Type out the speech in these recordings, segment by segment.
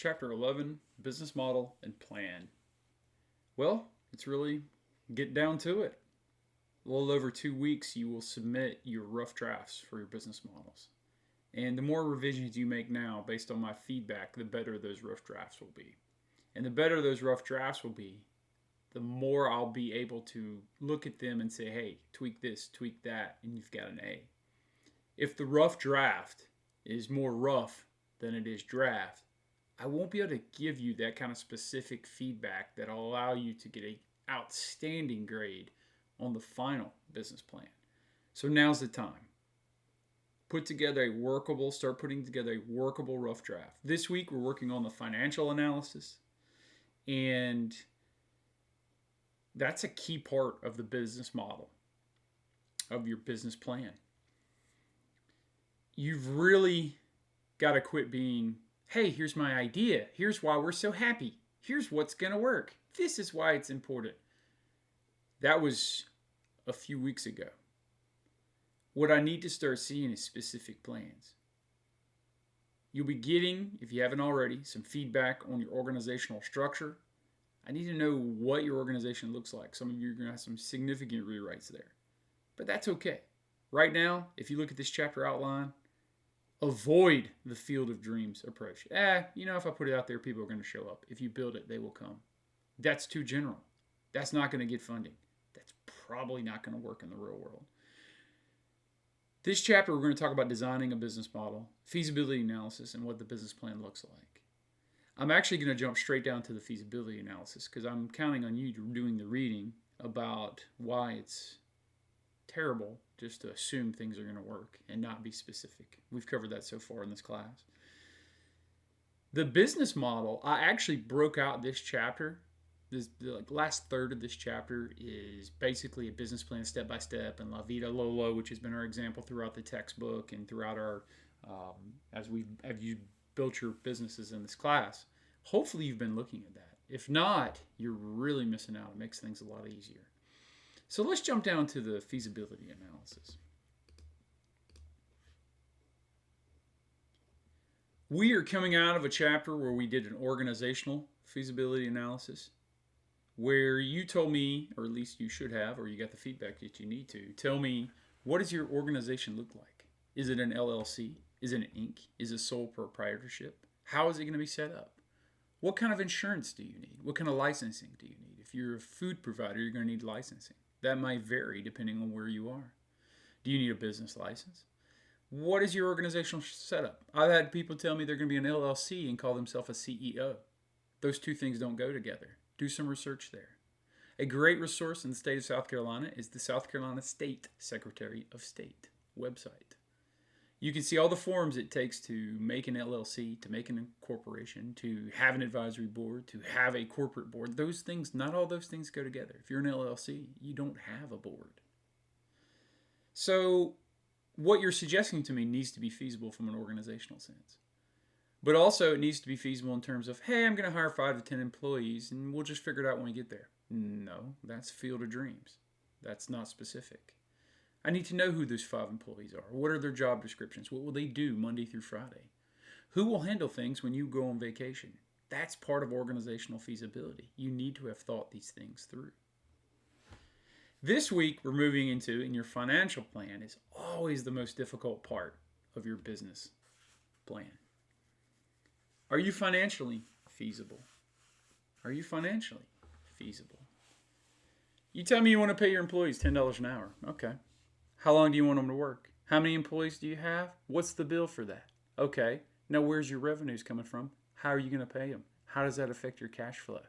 Chapter 11, Business Model and Plan. Well, it's really get down to it. A little over 2 weeks, you will submit your rough drafts for your business models. And the more revisions you make now based on my feedback, the better those rough drafts will be. And the better those rough drafts will be, the more I'll be able to look at them and say, hey, tweak this, tweak that, and you've got an A. If the rough draft is more rough than it is draft, I won't be able to give you that kind of specific feedback that will allow you to get an outstanding grade on the final business plan. So now's the time. Start putting together a workable rough draft. This week we're working on the financial analysis, and that's a key part of the business model, of your business plan. You've really got to quit being, hey, here's my idea. Here's why we're so happy. Here's what's going to work. This is why it's important. That was a few weeks ago. What I need to start seeing is specific plans. You'll be getting, if you haven't already, some feedback on your organizational structure. I need to know what your organization looks like. Some of you are going to have some significant rewrites there. But that's okay. Right now, if you look at this chapter outline, avoid the field of dreams approach. If I put it out there, people are going to show up. If you build it, they will come. That's too general. That's not going to get funding. That's probably not going to work in the real world. This chapter, we're going to talk about designing a business model, feasibility analysis, and what the business plan looks like. I'm actually going to jump straight down to the feasibility analysis because I'm counting on you doing the reading about why it's terrible just to assume things are going to work and not be specific. We've covered that so far in this class. The business model, I actually broke out this chapter. The last third of this chapter is basically a business plan step by step, and La Vida Lolo, which has been our example throughout the textbook and throughout our as you built your businesses in this class. Hopefully you've been looking at that. If not, you're really missing out. It makes things a lot easier. So let's jump down to the feasibility analysis. We are coming out of a chapter where we did an organizational feasibility analysis, where you told me, or at least you should have, or you got the feedback that you need to, tell me, what does your organization look like? Is it an LLC? Is it an Inc.? Is it sole proprietorship? How is it going to be set up? What kind of insurance do you need? What kind of licensing do you need? If you're a food provider, you're going to need licensing. That might vary depending on where you are. Do you need a business license? What is your organizational setup? I've had people tell me they're going to be an LLC and call themselves a CEO. Those two things don't go together. Do some research there. A great resource in the state of South Carolina is the South Carolina State Secretary of State website. You can see all the forms it takes to make an LLC, to make a corporation, to have an advisory board, to have a corporate board. Those things, not all those things go together. If you're an LLC, you don't have a board. So what you're suggesting to me needs to be feasible from an organizational sense. But also it needs to be feasible in terms of, hey, I'm going to hire 5 to 10 employees and we'll just figure it out when we get there. No, that's field of dreams. That's not specific. I need to know who those 5 employees are. What are their job descriptions? What will they do Monday through Friday? Who will handle things when you go on vacation? That's part of organizational feasibility. You need to have thought these things through. This week we're moving into, and your financial plan is always the most difficult part of your business plan. Are you financially feasible? Are you financially feasible? You tell me you want to pay your employees $10 an hour. Okay. How long do you want them to work? How many employees do you have? What's the bill for that? Okay. Now where's your revenues coming from? How are you going to pay them? How does that affect your cash flow?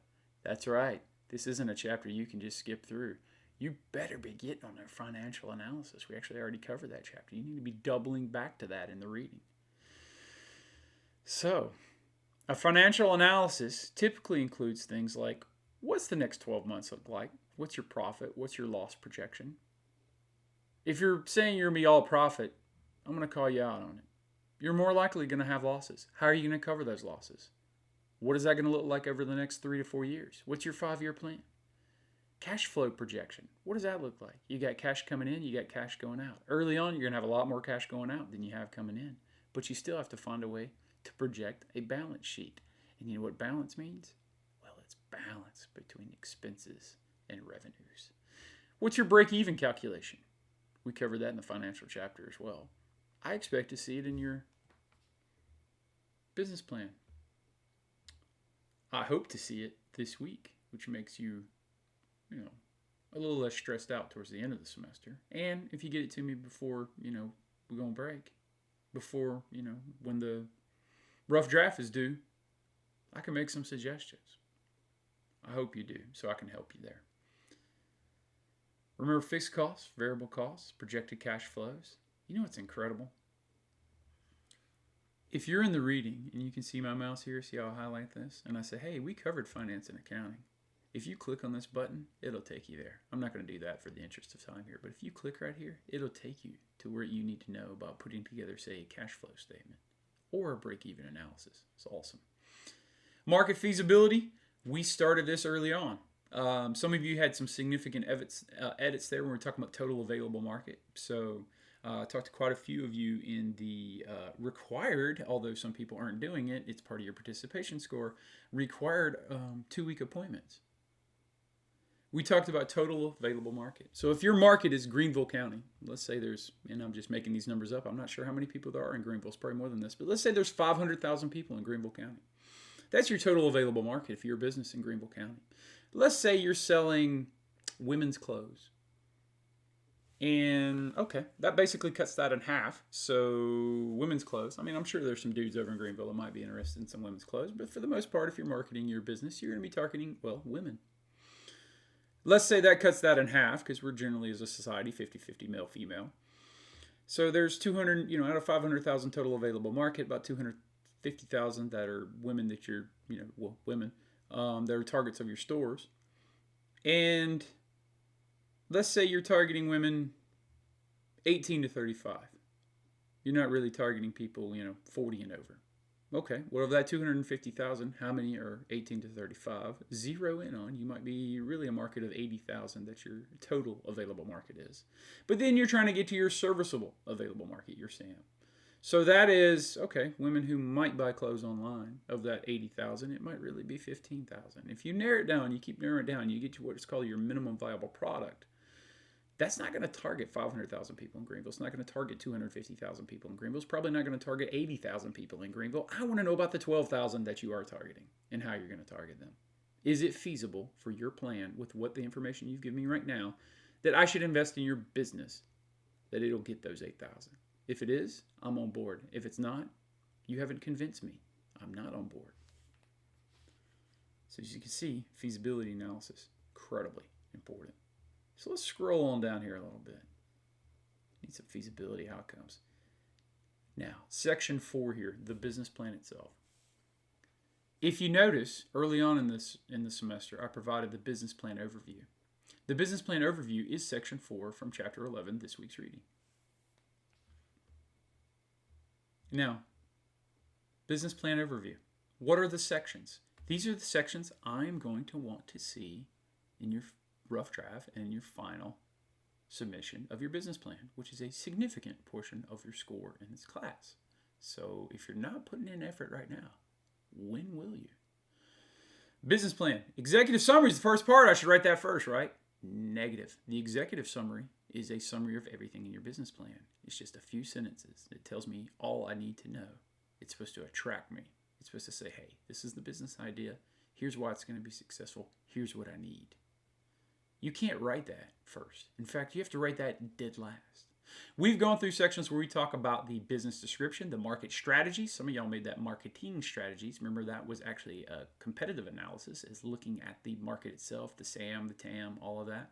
That's right. This isn't a chapter you can just skip through. You better be getting on their financial analysis. We actually already covered that chapter. You need to be doubling back to that in the reading. So, a financial analysis typically includes things like, what's the next 12 months look like? What's your profit? What's your loss projection? If you're saying you're going to be all profit, I'm going to call you out on it. You're more likely going to have losses. How are you going to cover those losses? What is that going to look like over the next 3 to 4 years? What's your 5-year plan? Cash flow projection. What does that look like? You got cash coming in, you got cash going out. Early on, you're going to have a lot more cash going out than you have coming in. But you still have to find a way to project a balance sheet. And you know what balance means? Well, it's balance between expenses and revenues. What's your break-even calculation? We covered that in the financial chapter as well. I expect to see it in your business plan. I hope to see it this week, which makes you, a little less stressed out towards the end of the semester. And if you get it to me before, we go on break, before, when the rough draft is due, I can make some suggestions. I hope you do, so I can help you there. Remember fixed costs, variable costs, projected cash flows. You know what's incredible? If you're in the reading, and you can see my mouse here, see how I highlight this, and I say, hey, we covered finance and accounting. If you click on this button, it'll take you there. I'm not going to do that for the interest of time here, but if you click right here, it'll take you to where you need to know about putting together, say, a cash flow statement or a break-even analysis. It's awesome. Market feasibility, we started this early on. Some of you had some significant edits there when we were talking about total available market. So I talked to quite a few of you in the required, although some people aren't doing it, it's part of your participation score, required 2-week appointments. We talked about total available market. So if your market is Greenville County, let's say there's, and I'm just making these numbers up, I'm not sure how many people there are in Greenville, it's probably more than this, but let's say there's 500,000 people in Greenville County. That's your total available market if you're a business in Greenville County. Let's say you're selling women's clothes. And, okay, that basically cuts that in half. So women's clothes, I'm sure there's some dudes over in Greenville that might be interested in some women's clothes, but for the most part, if you're marketing your business, you're going to be targeting, women. Let's say that cuts that in half, because we're generally, as a society, 50-50 male-female. So there's 200, out of 500,000 total available market, about 250,000 that are women that you're, women, that are targets of your stores. And let's say you're targeting women 18 to 35. You're not really targeting people, 40 and over. Okay, well, of that 250,000, how many are 18 to 35? Zero in on. You might be really a market of 80,000 that your total available market is. But then you're trying to get to your serviceable available market, your SAM. So that is, okay, women who might buy clothes online. Of that 80,000, it might really be 15,000. If you narrow it down, you keep narrowing it down, you get to what is called your minimum viable product. That's not going to target 500,000 people in Greenville. It's not going to target 250,000 people in Greenville. It's probably not going to target 80,000 people in Greenville. I want to know about the 12,000 that you are targeting and how you're going to target them. Is it feasible for your plan with what the information you've given me right now that I should invest in your business that it'll get those 8,000? If it is, I'm on board. If it's not, you haven't convinced me. I'm not on board. So as you can see, feasibility analysis, incredibly important. So let's scroll on down here a little bit. Need some feasibility outcomes. Now, section 4 here, the business plan itself. If you notice, early on in the semester, I provided the business plan overview. The business plan overview is section 4 from chapter 11, this week's reading. Now, business plan overview. What are the sections? These are the sections I'm going to want to see in your rough draft and your final submission of your business plan, which is a significant portion of your score in this class. So if you're not putting in effort right now, when will you? Business plan. Executive summary is the first part. I should write that first, right? Negative. The executive summary is a summary of everything in your business plan. It's just a few sentences. It tells me all I need to know. It's supposed to attract me. It's supposed to say, hey, this is the business idea. Here's why it's going to be successful. Here's what I need. You can't write that first. In fact, you have to write that dead last. We've gone through sections where we talk about the business description, the market strategy. Some of y'all made that marketing strategies. Remember, that was actually a competitive analysis, is looking at the market itself, the SAM, the TAM, all of that.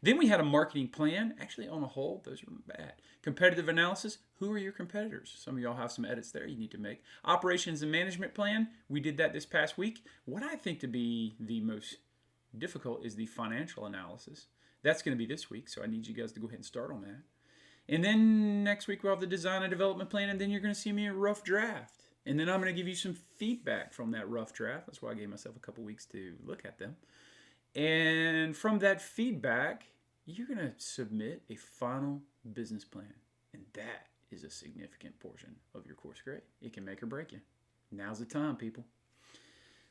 Then we had a marketing plan. Actually, on a whole, those are bad. Competitive analysis, who are your competitors? Some of y'all have some edits there you need to make. Operations and management plan, we did that this past week. What I think to be the most difficult is the financial analysis. That's going to be this week, so I need you guys to go ahead and start on that. And then next week we'll have the design and development plan, and then you're going to see me a rough draft. And then I'm going to give you some feedback from that rough draft. That's why I gave myself a couple weeks to look at them. And from that feedback, you're going to submit a final business plan. And that is a significant portion of your course grade. It can make or break you. Now's the time, people.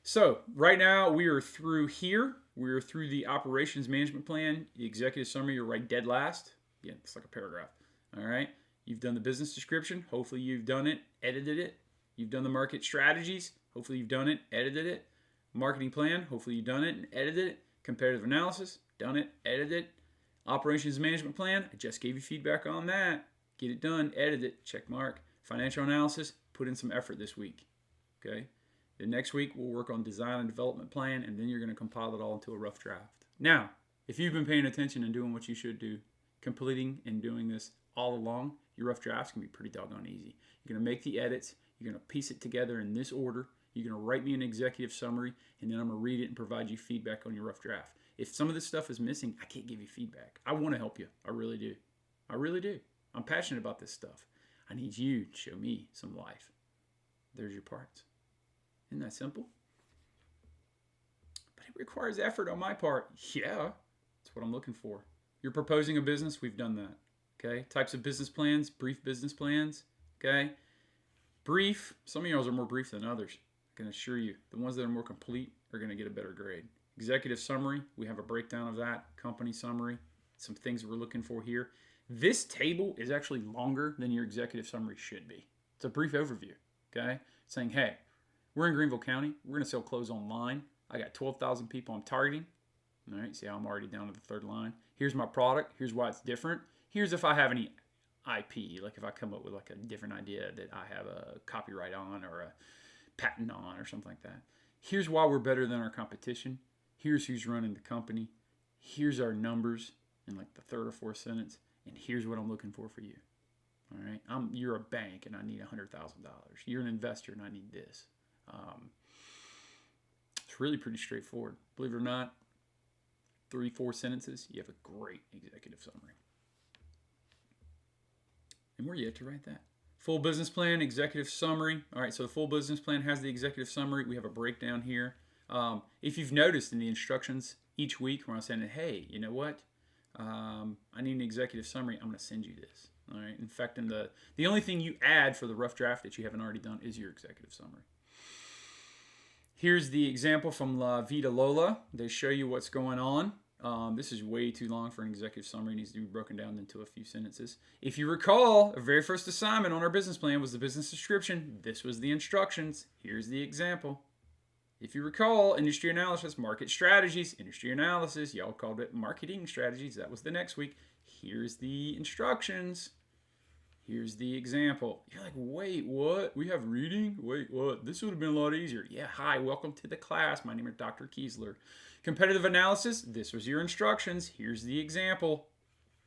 So right now we are through here. We're through the operations management plan, the executive summary. You're right dead last. Yeah, it's like a paragraph. All right. You've done the business description. Hopefully you've done it, edited it. You've done the market strategies. Hopefully you've done it, edited it. Marketing plan. Hopefully you've done it and edited it. Comparative analysis. Done it, edited it. Operations management plan. I just gave you feedback on that. Get it done, edit it, check mark. Financial analysis. Put in some effort this week. Okay. The next week, we'll work on design and development plan, and then you're going to compile it all into a rough draft. Now, if you've been paying attention and doing what you should do, completing and doing this all along, your rough drafts can be pretty doggone easy. You're going to make the edits. You're going to piece it together in this order. You're going to write me an executive summary, and then I'm going to read it and provide you feedback on your rough draft. If some of this stuff is missing, I can't give you feedback. I want to help you. I really do. I really do. I'm passionate about this stuff. I need you to show me some life. There's your parts. Isn't that simple? But it requires effort on my part. Yeah, that's what I'm looking for. You're proposing a business, we've done that. Okay, types of business plans, brief business plans. Okay, brief. Some of y'all are more brief than others. I can assure you, the ones that are more complete are going to get a better grade. Executive summary, we have a breakdown of that. Company summary, some things we're looking for here. This table is actually longer than your executive summary should be. It's a brief overview. Okay, saying, hey, we're in Greenville County. We're going to sell clothes online. I got 12,000 people I'm targeting. All right, see how I'm already down to the third line. Here's my product. Here's why it's different. Here's if I have any IP, like if I come up with like a different idea that I have a copyright on or a patent on or something like that. Here's why we're better than our competition. Here's who's running the company. Here's our numbers in like the third or fourth sentence. And here's what I'm looking for you. All right, you're a bank and I need $100,000. You're an investor and I need this. It's really pretty straightforward. Believe it or not, 3-4 sentences, you have a great executive summary. And we're yet to write that. Full business plan, executive summary. All right, so the full business plan has the executive summary. We have a breakdown here. If you've noticed in the instructions each week when I'm saying, hey, you know what? I need an executive summary. I'm going to send you this. All right. In fact, the only thing you add for the rough draft that you haven't already done is your executive summary. Here's the example from La Vida Lola. They show you what's going on. This is way too long for an executive summary. It needs to be broken down into a few sentences. If you recall, our very first assignment on our business plan was the business description. This was the instructions. Here's the example. If you recall, industry analysis, market strategies, industry analysis. Y'all called it marketing strategies. That was the next week. Here's the instructions. Here's the example. You're like, wait, what? We have reading? Wait, what? This would have been a lot easier. Yeah, hi, welcome to the class. My name is Dr. Keisler. Competitive analysis, this was your instructions. Here's the example.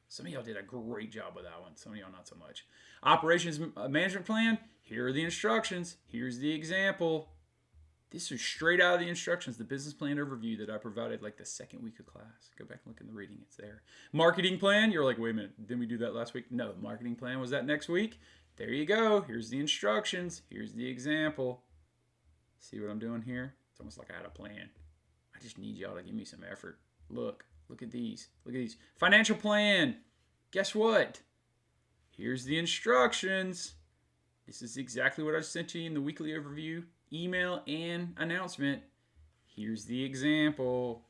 Some of y'all did a great job with that one. Some of y'all not so much. Operations management plan, here are the instructions. Here's the example. This is straight out of the instructions, the business plan overview that I provided like the second week of class. Go back and look in the reading, it's there. Marketing plan, you're like, wait a minute, didn't we do that last week? No, marketing plan was that next week. There you go, here's the instructions, here's the example. See what I'm doing here? It's almost like I had a plan. I just need y'all to give me some effort. Look at these, Financial plan, guess what? Here's the instructions. This is exactly what I sent you in the weekly overview. Email and announcement. Here's the example.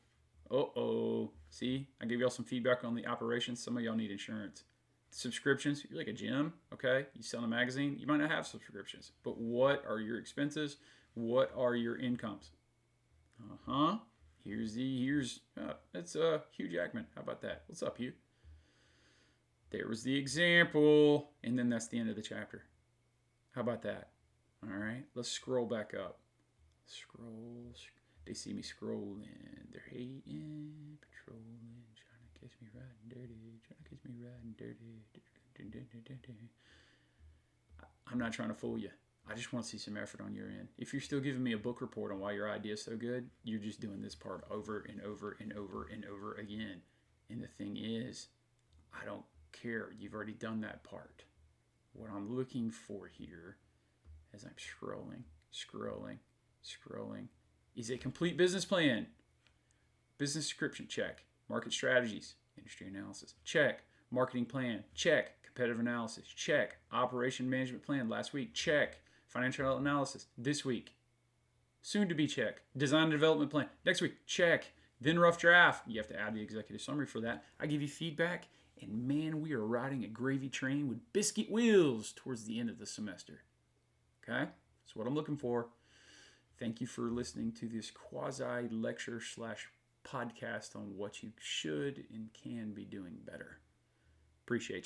See, I gave y'all some feedback on the operations. Some of y'all need insurance. Subscriptions, you're like a gym, okay? You sell a magazine, you might not have subscriptions, but what are your expenses? What are your incomes? That's Hugh Jackman. How about that? What's up, Hugh? There was the example, and then that's the end of the chapter. How about that? All right, let's scroll back up. Scroll. They see me scrolling. They're hating, patrolling, trying to catch me riding dirty. I'm not trying to fool you. I just want to see some effort on your end. If you're still giving me a book report on why your idea is so good, you're just doing this part over and over and over and over again. And the thing is, I don't care. You've already done that part. What I'm looking for here, as I'm scrolling, is a complete business plan. Business description, check. Market strategies, industry analysis, check. Marketing plan, check. Competitive analysis, check. Operation management plan last week, check. Financial analysis this week. Soon to be check. Design and development plan. Next week, check. Then rough draft. You have to add the executive summary for that. I give you feedback, and man, we are riding a gravy train with biscuit wheels towards the end of the semester. Okay? That's what I'm looking for. Thank you for listening to this quasi-lecture / podcast on what you should and can be doing better. Appreciate you.